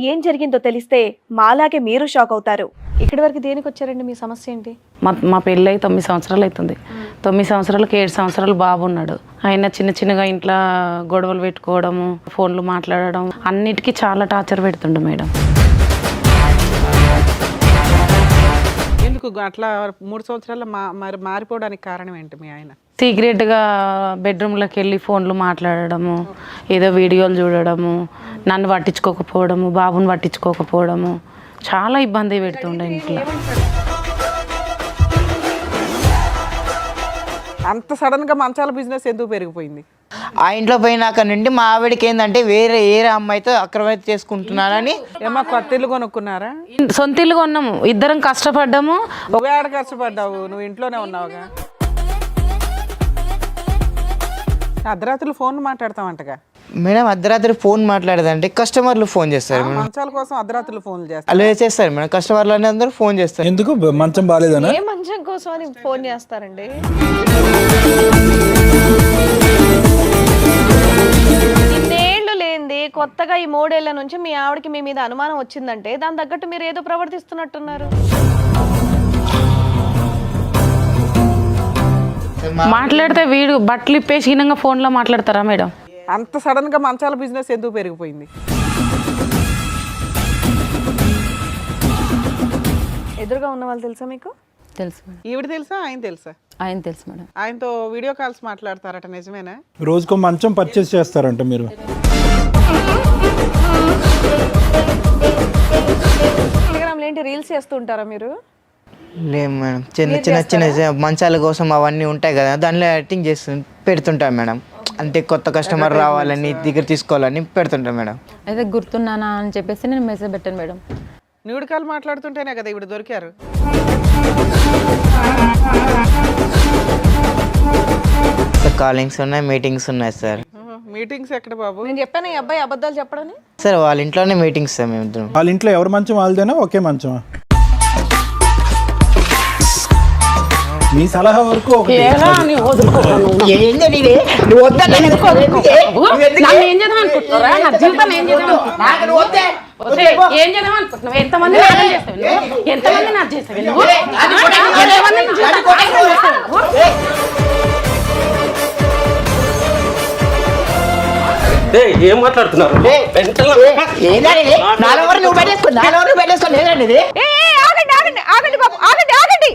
ఏం జరిగిందో తెలిస్తే మాలాగే మీరు షాక్ అవుతారు. ఇక్కడి వరకు దేనికి వచ్చారండి? మీ సమస్య ఏంటి? మా పెళ్ళి 9 సంవత్సరాలు అవుతుంది. 9 సంవత్సరాలకు 7 సంవత్సరాలు బాబు ఉన్నాడు. ఆయన చిన్నగా ఇంట్లో గొడవలు పెట్టుకోవడము, ఫోన్లు మాట్లాడడం, అన్నిటికీ చాలా టార్చర్ పెడుతుండు మేడం. ఎందుకు అట్లా 3 సంవత్సరాల మరి మారిపోవడానికి కారణం ఏంటి? మీ ఆయన సీక్రెట్గా బెడ్రూమ్లోకి వెళ్ళి ఫోన్లు మాట్లాడడము, ఏదో వీడియోలు చూడడము, నన్ను పట్టించుకోకపోవడము, బాబుని పట్టించుకోకపోవడము, చాలా ఇబ్బంది పెడుతుండే ఇంట్లో. అంత సడన్ గా మంచాల బిజినెస్ ఎందుకు పెరిగిపోయింది? ఆ ఇంట్లో పోయినాక నుండి మా ఆవిడకి ఏంటంటే వేరే అమ్మాయితో అక్రమైతే చేసుకుంటున్నానని. ఏమో కొత్త ఇల్లు కొనుక్కున్నారా? సొంత ఇల్లు కొన్నాము, ఇద్దరం కష్టపడ్డాము. నువ్వే ఆడ కష్టపడ్డావు, నువ్వు ఇంట్లోనే ఉన్నావుగా. అర్ధరాత్రులు ఫోన్ మాట్లాడతామంటగా మేడం. అర్ధరాత్రి ఫోన్ మాట్లాడదంటే కస్టమర్లు ఫోన్ చేస్తారు మేడం. మంచాల కోసం అర్ధరాత్రులు ఫోన్లు చేస్తారు. అలా చేస్తారు మేడం, కస్టమర్లు అందరూ ఫోన్ చేస్తారు. ఎందుకు? మంచం బాగాలేదనా? ఏ మంచం కోసం అని ఫోన్ చేస్తారండి? ఇన్నేళ్లు లేనిది కొత్తగా ఈ 3 ఏళ్ల నుంచి మీ ఆవిడకి మీ మీద అనుమానం వచ్చిందంటే దాని తగ్గట్టు మీరు ఏదో ప్రవర్తిస్తున్నట్టున్నారు. మాట్లాడితే వీడు బట్టలు ఇప్పేసి హీనంగా ఫోన్లో మాట్లాడతారా మేడం? అంత సడన్ గా మంచాల బిజినెస్ ఎందుకు పెరిగిపోయింది? ఎదురుగా ఉన్న వాళ్ళు తెలుసా మీకు? తెలుసు మేడం. ఈవిడ తెలుసా, ఆయన తెలుసా? ఆయన తెలుసు మేడం. ఆయనతో వీడియో కాల్స్ మాట్లాడతారట, నిజమేనా? రోజుకో మంచం పర్చేస్ చేస్తారంట మీరు. ఇన్స్టాగ్రామ్లో ఏంటి రీల్స్ చేస్తూ ఉంటారా మీరు? లేదు మేడం, చిన్న మంచాల కోసం అవన్నీ ఉంటాయి కదా, దానిలో యాక్టింగ్ చేస్తు పెడుతుంటాం మేడం. అంతే, కొత్త కస్టమర్ రావాలని దగ్గర తీసుకోవాలని పెడుతుంటాం మేడం. అయితే గుర్తున్నానా అని చెప్పేసి నేను మెసేజ్ పెట్టాను మేడం. న్యూడ్ కాల్ మాట్లాడుతుంటేనే కదా ఇవిడ దొరికారు. కాలింగ్స్ ఉన్నాయి, మీటింగ్స్ ఉన్నాయి సార్. మీటింగ్స్ ఎక్కడ బాబు? నేను చెప్పాను ఈ అబ్బాయి అబద్ధాలు చెప్పడని. సార్ వాళ్ళ ఇంట్లోనే మీటింగ్స్ సార్ మేము ఇద్దరం. వాళ్ళ ఇంట్లో ఎవరి మంచం వాళ్ళదేనా? ఒకే మంచమా? మీ సలహా వరకు ఏం మాట్లాడుతున్నారు? ఆగండి బాబు, ఆగండి.